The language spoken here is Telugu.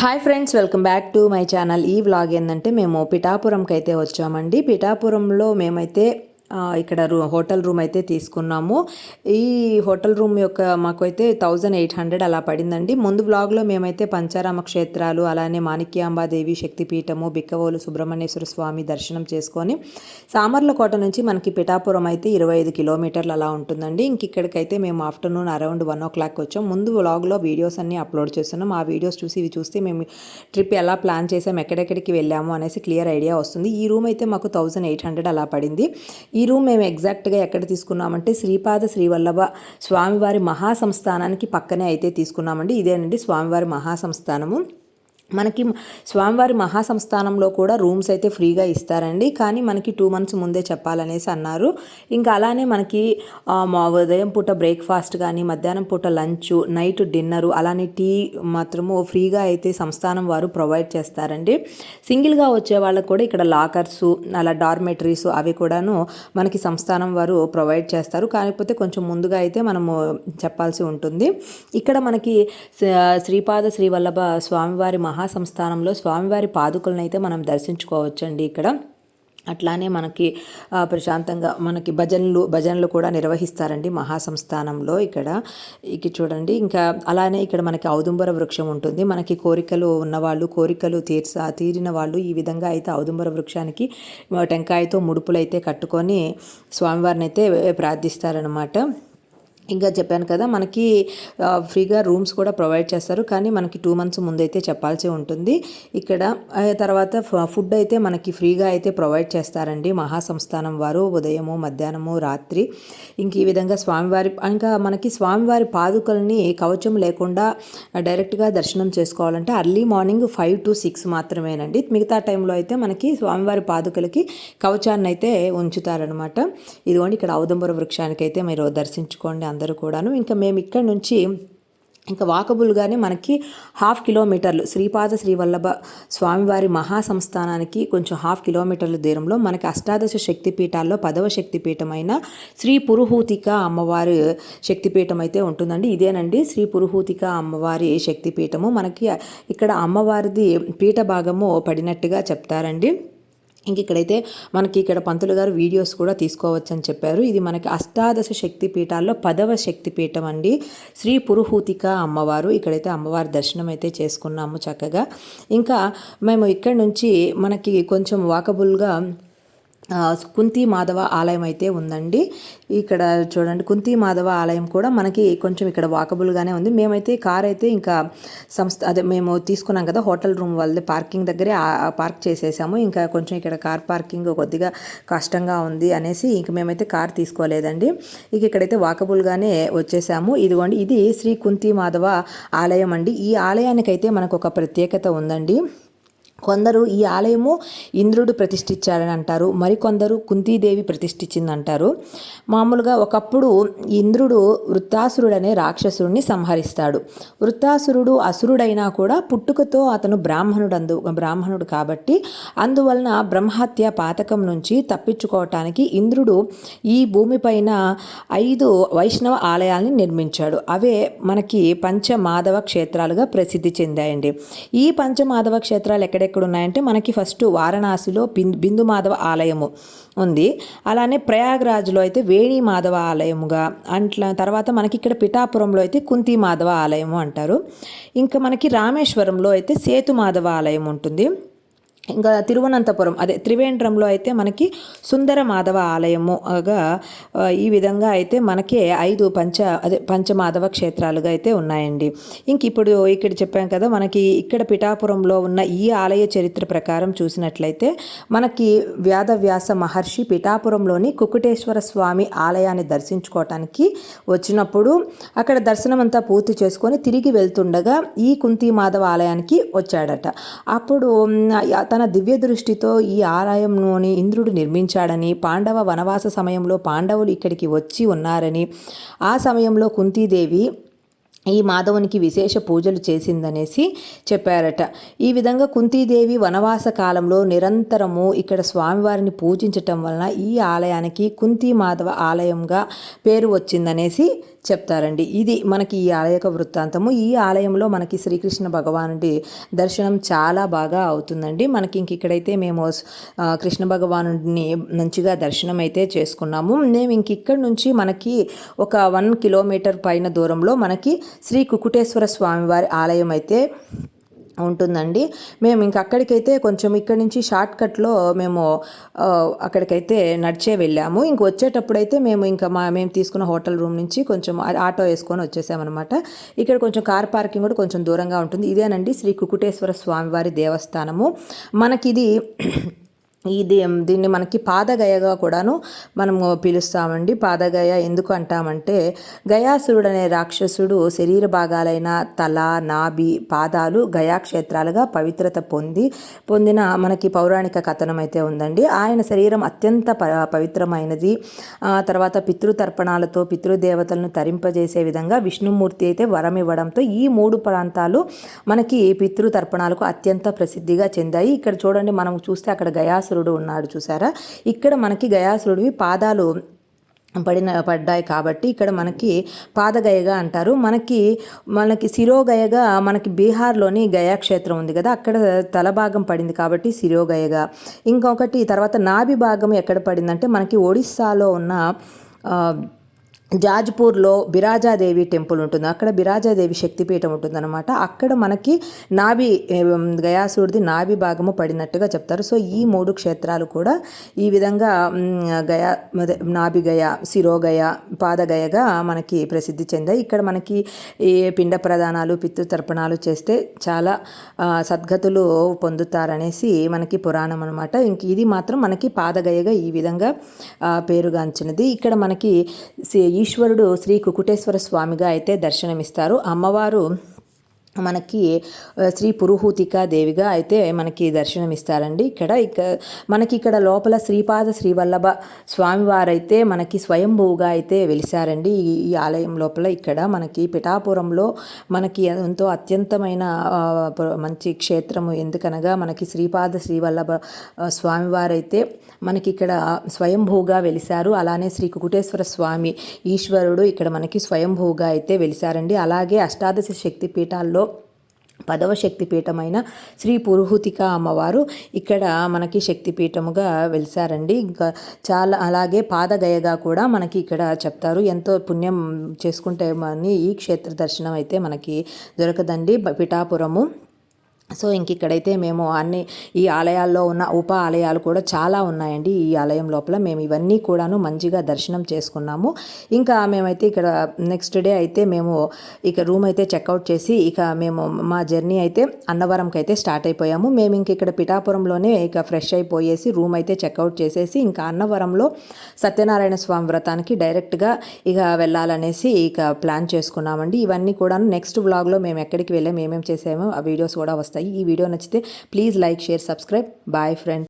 Hi friends, welcome back to my channel. ఈ వ్లాగ్ ఏంటంటే మేము పిఠాపురంకి అయితే వచ్చామండి. పిఠాపురంలో మేమైతే ఇక్కడ హోటల్ రూమ్ అయితే తీసుకున్నాము. ఈ హోటల్ రూమ్ యొక్క మాకైతే 1800 అలా పడిందండి. ముందు వ్లాగ్లో మేమైతే పంచారామ క్షేత్రాలు, అలానే మాణిక్యాంబాదేవి శక్తిపీఠము, బిక్కవోలు సుబ్రహ్మణ్యేశ్వర స్వామి దర్శనం చేసుకొని సామర్లకోట నుంచి మనకి పిఠాపురం అయితే 25 కిలోమీటర్లు అలా ఉంటుందండి. ఇక్కడికైతే మేము ఆఫ్టర్నూన్ అరౌండ్ 1 o'clock వచ్చాం. ముందు వ్లాగ్లో వీడియోస్ అన్నీ అప్లోడ్ చేస్తున్నాం. ఆ వీడియోస్ చూస్తే మేము ట్రిప్ ఎలా ప్లాన్ చేసాం, ఎక్కడెక్కడికి వెళ్ళాము అనేసి క్లియర్ ఐడియా వస్తుంది. ఈ రూమ్ అయితే మాకు 1800 అలా పడింది. ఈ రూమ్ మేము ఎగ్జాక్ట్గా ఎక్కడ తీసుకున్నామంటే శ్రీపాద శ్రీవల్లభ స్వామివారి మహాసంస్థానానికి పక్కనే అయితే తీసుకున్నామండి. ఇదేనండి స్వామివారి మహాసంస్థానము. మనకి స్వామివారి మహాసంస్థానంలో కూడా రూమ్స్ అయితే ఫ్రీగా ఇస్తారండి. కానీ మనకి 2 months ముందే చెప్పాలనేసి అన్నారు. ఇంకా అలానే మనకి ఉదయం పూట బ్రేక్ఫాస్ట్ కానీ, మధ్యాహ్నం పూట లంచ్, నైట్ డిన్నరు, అలానే టీ మాత్రము ఫ్రీగా అయితే సంస్థానం వారు ప్రొవైడ్ చేస్తారండి. సింగిల్గా వచ్చే వాళ్ళకు కూడా ఇక్కడ లాకర్సు, అలా డార్మెటరీస్ అవి కూడాను మనకి సంస్థానం వారు ప్రొవైడ్ చేస్తారు. కాకపోతే కొంచెం ముందుగా అయితే మనము చెప్పాల్సి ఉంటుంది. ఇక్కడ మనకి శ్రీపాద శ్రీవల్లభ స్వామివారి మహాసంస్థానంలో స్వామివారి పాదుకలను అయితే మనం దర్శించుకోవచ్చండి. ఇక్కడ అట్లానే మనకి ప్రశాంతంగా మనకి భజనలు కూడా నిర్వహిస్తారండి మహాసంస్థానంలో. ఇక చూడండి. ఇంకా అలానే ఇక్కడ మనకి ఔదుంబర వృక్షం ఉంటుంది. మనకి కోరికలు ఉన్నవాళ్ళు, కోరికలు తీరిన వాళ్ళు ఈ విధంగా అయితే ఔదుంబర వృక్షానికి టెంకాయతో ముడుపులు అయితే కట్టుకొని స్వామివారిని అయితే ప్రార్థిస్తారనమాట. ఇంకా చెప్పాను కదా, మనకి ఫ్రీగా రూమ్స్ కూడా ప్రొవైడ్ చేస్తారు. కానీ మనకి 2 months ముందైతే చెప్పాల్సి ఉంటుంది. ఇక్కడ తర్వాత ఫుడ్ అయితే మనకి ఫ్రీగా అయితే ప్రొవైడ్ చేస్తారండి మహాసంస్థానం వారు, ఉదయము, మధ్యాహ్నము, రాత్రి. ఇంక ఈ విధంగా ఇంకా మనకి స్వామివారి పాదుకల్ని కవచం లేకుండా డైరెక్ట్గా దర్శనం చేసుకోవాలంటే అర్లీ మార్నింగ్ 5 to 6 మాత్రమేనండి. మిగతా టైంలో అయితే మనకి స్వామివారి పాదుకలకి కవచాన్ని అయితే ఉంచుతారనమాట. ఇదిగోండి, ఇక్కడ ఔదుంబర వృక్షానికి అయితే మీరు దర్శించుకోండి అందరూ కూడాను. ఇంకా మేము ఇక్కడ నుంచి ఇంకా వాకబుల్గానే మనకి 1/2 kilometer శ్రీపాద శ్రీవల్లభ స్వామివారి మహాసంస్థానానికి కొంచెం 1/2 kilometer దూరంలో మనకి అష్టాదశ శక్తిపీఠాల్లో 10వ శక్తిపీఠమైన శ్రీ పురుహూతిక అమ్మవారి శక్తిపీఠం అయితే ఉంటుందండి. ఇదేనండి శ్రీ పురుహూతిక అమ్మవారి శక్తిపీఠము. మనకి ఇక్కడ అమ్మవారిది పీఠ భాగము పడినట్టుగా చెప్తారండి. ఇక్కడైతే మనకి ఇక్కడ పంతులు గారు వీడియోస్ కూడా తీసుకోవచ్చని చెప్పారు. ఇది మనకి అష్టాదశ శక్తిపీఠాల్లో 10వ శక్తిపీఠం అండి, శ్రీ పురుహూతిక అమ్మవారు. ఇక్కడైతే అమ్మవారి దర్శనం అయితే చేసుకున్నాము చక్కగా. ఇంకా మేము ఇక్కడ నుంచి మనకి కొంచెం వాకబుల్గా కుంతి మాధవ ఆలయం అయితే ఉందండి. ఇక్కడ చూడండి, కుంతి మాధవ ఆలయం కూడా మనకి కొంచెం ఇక్కడ వాకబుల్గానే ఉంది. మేమైతే కార్ అయితే ఇంకా మేము తీసుకున్నాం కదా హోటల్ రూమ్ వాళ్ళది, పార్కింగ్ దగ్గరే పార్క్ చేసేసాము. ఇంకా కొంచెం ఇక్కడ కార్ పార్కింగ్ కొద్దిగా కష్టంగా ఉంది అనేసి ఇంక మేమైతే కార్ తీసుకోలేదండి. ఇక్కడైతే వాకబుల్గానే వచ్చేసాము. ఇదిగోండి, ఇది శ్రీ కుంతి మాధవ ఆలయం అండి. ఈ ఆలయానికైతే మనకు ఒక ప్రత్యేకత ఉందండి. కొందరు ఈ ఆలయము ఇంద్రుడు ప్రతిష్ఠించాడని అంటారు, మరికొందరు కుంతీదేవి ప్రతిష్ఠించిందంటారు. మామూలుగా ఒకప్పుడు ఇంద్రుడు వృత్తాసురుడు అనే రాక్షసుడిని సంహరిస్తాడు. వృత్తాసురుడు అసురుడైనా కూడా పుట్టుకతో అతను బ్రాహ్మణుడు కాబట్టి అందువలన బ్రహ్మహత్య పాతకం నుంచి తప్పించుకోవటానికి ఇంద్రుడు ఈ భూమిపైన 5 వైష్ణవ ఆలయాల్ని నిర్మించాడు. అవే మనకి పంచమాధవ క్షేత్రాలుగా ప్రసిద్ధి చెందాయండి. ఈ పంచమాధవ క్షేత్రాలు ఎక్కడ ఉన్నాయంటే మనకి ఫస్ట్ వారణాసిలో బిందు మాధవ ఆలయము ఉంది. అలానే ప్రయాగ్రాజ్లో అయితే వేణి మాధవ ఆలయముగా, అట్లా తర్వాత మనకి ఇక్కడ పిఠాపురంలో అయితే కుంతి మాధవ ఆలయము అంటారు. ఇంకా మనకి రామేశ్వరంలో అయితే సేతు మాధవ ఆలయం ఉంటుంది. ఇంకా తిరువనంతపురం త్రివేంద్రంలో అయితే మనకి సుందర మాధవ ఆలయముగా ఈ విధంగా అయితే మనకి 5 పంచమాధవ క్షేత్రాలుగా అయితే ఉన్నాయండి. ఇప్పుడు ఇక్కడ చెప్పాం కదా, మనకి ఇక్కడ పిఠాపురంలో ఉన్న ఈ ఆలయ చరిత్ర ప్రకారం చూసినట్లయితే మనకి వ్యాస మహర్షి పిఠాపురంలోని కుకుటేశ్వర స్వామి ఆలయాన్ని దర్శించుకోవటానికి వచ్చినప్పుడు అక్కడ దర్శనం అంతా పూర్తి చేసుకొని తిరిగి వెళ్తుండగా ఈ కుంతి మాధవ ఆలయానికి వచ్చాడట. అప్పుడు తన దివ్య దృష్టితో ఈ ఆలయంలోని ఇంద్రుడు నిర్మించాడని, పాండవ వనవాస సమయంలో పాండవులు ఇక్కడికి వచ్చి ఉన్నారని, ఆ సమయంలో కుంతీదేవి ఈ మాధవునికి విశేష పూజలు చేసిందనేసి చెప్పారట. ఈ విధంగా కుంతీదేవి వనవాస కాలంలో నిరంతరము ఇక్కడ స్వామివారిని పూజించటం వలన ఈ ఆలయానికి కుంతి మాధవ ఆలయంగా పేరు వచ్చిందనేసి చెప్తారండి. ఇది మనకి ఈ ఆలయ యొక్క వృత్తాంతము. ఈ ఆలయంలో మనకి శ్రీకృష్ణ భగవానుడి దర్శనం చాలా బాగా అవుతుందండి. మనకి ఇక్కడైతే మేము కృష్ణ భగవానుడిని మంచిగా దర్శనం అయితే చేసుకున్నాము. మేము ఇక్కడ నుంచి మనకి ఒక 1 కిలోమీటర్ పైన దూరంలో మనకి శ్రీ కుకుటేశ్వర స్వామివారి ఆలయం అయితే ఉంటుందండి. మేము అక్కడికైతే కొంచెం ఇక్కడి నుంచి షార్ట్ కట్లో మేము అక్కడికైతే నడిచే వెళ్ళాము. వచ్చేటప్పుడైతే మేము మేము తీసుకున్న హోటల్ రూమ్ నుంచి కొంచెం ఆటో వేసుకొని వచ్చేసామన్నమాట. ఇక్కడ కొంచెం కార్ పార్కింగ్ కూడా కొంచెం దూరంగా ఉంటుంది. ఇదేనండి శ్రీ కుకుటేశ్వర స్వామివారి దేవస్థానము. మనకిది దీన్ని మనకి పాదగయగా కూడాను మనము పిలుస్తామండి. పాదగయ ఎందుకు అంటామంటే, గయాసురుడు అనే రాక్షసుడు శరీర భాగాలైన తల, నాభి, పాదాలు గయాక్షేత్రాలుగా పవిత్రత పొందిన మనకి పౌరాణిక కథనం అయితే ఉందండి. ఆయన శరీరం అత్యంత పవిత్రమైనది. తర్వాత పితృతర్పణాలతో పితృదేవతలను తరింపజేసే విధంగా విష్ణుమూర్తి అయితే వరం ఇవ్వడంతో ఈ 3 ప్రాంతాలు మనకి పితృతర్పణాలకు అత్యంత ప్రసిద్ధిగా చెందాయి. ఇక్కడ చూడండి, మనం చూస్తే అక్కడ గయాసురుడు ఉన్నాడు చూసారా. ఇక్కడ మనకి గయాసురుడివి పాదాలు పడ్డాయి కాబట్టి ఇక్కడ మనకి పాదగయగా అంటారు. మనకి శిరోగయగా మనకి బీహార్లోని గయా క్షేత్రం ఉంది కదా, అక్కడ తల భాగం పడింది కాబట్టి శిరోగయగా. ఇంకొకటి తర్వాత నాభి భాగం ఎక్కడ పడిందంటే మనకి ఒడిస్సాలో ఉన్న జాజ్పూర్లో బిరాజాదేవి టెంపుల్ ఉంటుంది. అక్కడ బిరాజాదేవి శక్తిపీఠం ఉంటుందన్నమాట. అక్కడ మనకి గయాసురుడిది నాభి భాగము పడినట్టుగా చెప్తారు. సో ఈ 3 క్షేత్రాలు కూడా ఈ విధంగా నాభిగయ, శిరోగయ, పాదగయగా మనకి ప్రసిద్ధి చెందాయి. ఇక్కడ మనకి ఈ పిండ ప్రదానాలు, పితృతర్పణాలు చేస్తే చాలా సద్గతులు పొందుతారనేసి మనకి పురాణం అనమాట. ఇది మాత్రం మనకి పాదగయగా ఈ విధంగా పేరుగాంచినది. ఇక్కడ మనకి ఈశ్వరుడు శ్రీ కుకుటేశ్వర స్వామిగా అయితే దర్శనమిస్తారు. అమ్మవారు మనకి శ్రీ పురుహూతికా దేవిగా అయితే మనకి దర్శనమిస్తారండి. మనకి ఇక్కడ లోపల శ్రీపాద శ్రీవల్లభ స్వామివారైతే మనకి స్వయంభూగా అయితే వెలిసారండి. ఈ ఆలయం లోపల ఇక్కడ మనకి పిఠాపురంలో మనకి ఎంతో అత్యంతమైన మంచి క్షేత్రము. ఎందుకనగా మనకి శ్రీపాద శ్రీవల్లభ స్వామివారైతే మనకి ఇక్కడ స్వయంభూగా వెలిసారు. అలానే శ్రీ కుకుటేశ్వర స్వామి ఈశ్వరుడు ఇక్కడ మనకి స్వయంభూగా అయితే వెలిసారండి. అలాగే అష్టాదశ శక్తి పీఠాల్లో 10వ శక్తిపీఠమైన శ్రీ పురుహూతికా అమ్మవారు ఇక్కడ మనకి శక్తిపీఠముగా వెలిసారండి. ఇంకా చాలా అలాగే పాదగయగా కూడా మనకి ఇక్కడ చెప్తారు. ఎంతో పుణ్యం చేసుకుంటే ఈ క్షేత్ర దర్శనం అయితే మనకి దొరకదండి పిఠాపురము. సో ఇక్కడైతే మేము ఈ ఆలయాల్లో ఉన్న ఉప ఆలయాలు కూడా చాలా ఉన్నాయండి. ఈ ఆలయం లోపల మేము ఇవన్నీ కూడాను మంచిగా దర్శనం చేసుకున్నాము. ఇంకా మేమైతే ఇక్కడ నెక్స్ట్ డే అయితే మేము రూమ్ అయితే చెక్అవుట్ చేసి మేము మా జర్నీ అయితే అన్నవరంకి అయితే స్టార్ట్ అయిపోయాము. మేము ఇక్కడ పిఠాపురంలోనే ఫ్రెష్ అయిపోయేసి రూమ్ అయితే చెక్అవుట్ చేసేసి అన్నవరంలో సత్యనారాయణ స్వామి వ్రతానికి డైరెక్ట్గా వెళ్ళాలనేసి ప్లాన్ చేసుకున్నామండి. ఇవన్నీ కూడాను నెక్స్ట్ వ్లాగ్లో మేము ఎక్కడికి వెళ్ళాము, ఏమేమి చేసామో ఆ వీడియోస్ కూడా వస్తాయి. ఈ వీడియో నచ్చితే please like, share, subscribe. Bye friends.